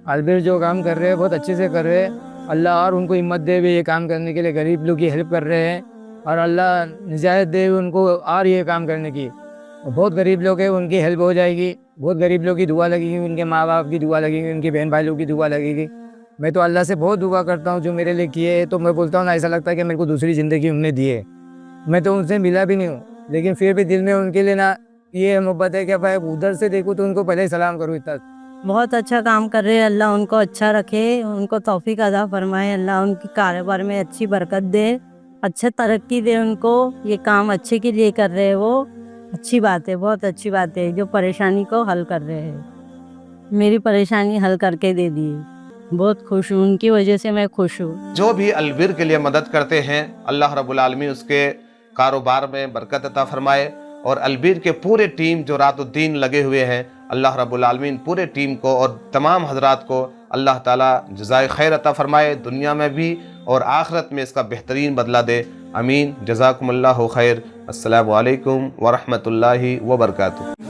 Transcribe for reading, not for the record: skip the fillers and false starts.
अलबीर जो काम कर रहे हैं बहुत अच्छे से कर रहे हैं। अल्लाह और उनको हिम्मत दे भी ये काम करने के लिए, गरीब लोग की हेल्प कर रहे हैं और अल्लाह निजात दे उनको और ये काम करने की। बहुत गरीब लोग हैं, उनकी हेल्प हो जाएगी। बहुत गरीब लोग की दुआ लगेगी, उनके माँ बाप की दुआ लगेगी, उनके बहन भाई लोग की दुआ लगेगी। मैं तो अल्लाह से बहुत दुआ करता हूँ जो मेरे लिए किए। तो मैं बोलता हूँ ना, ऐसा लगता है कि मेरे को दूसरी ज़िंदगी उनने दी है। मैं तो उनसे मिला भी नहीं हूँ, लेकिन फिर भी दिल में उनके लिए ना ये मोहब्बत है कि भाई उधर से देखूँ तो उनको पहले ही सलाम करूँ इतना। बहुत अच्छा काम कर रहे हैं। अल्लाह उनको अच्छा रखे, उनको तौफीक अदा फरमाए। अल्लाह उनकी कारोबार में अच्छी बरकत दे, अच्छा तरक्की दे उनको। ये काम अच्छे के लिए कर रहे हैं वो। अच्छी बात है, बहुत अच्छी बात है जो परेशानी को हल कर रहे हैं। मेरी परेशानी हल करके दे दी। बहुत खुश हूँ, उनकी वजह से मैं खुश हूँ। जो भी अलबीर के लिए मदद करते हैं, अल्लाह रब्बुल आलमीन उसके कारोबार में बरकत अता फरमाए। और अलबीर के पूरे टीम जो रात दिन लगे हुए हैं, अल्लाह रब्बुल आलमीन पूरे टीम को और तमाम हजरात को अल्लाह ताला जज़ाए खैर अता फरमाए, दुनिया में भी और आखिरत में इसका बेहतरीन बदला दे। अमीन। जज़ाकुमुल्लाहु खैर। अस्सलामु अलैकुम व रहमतुल्लाहि व बरकातुहू।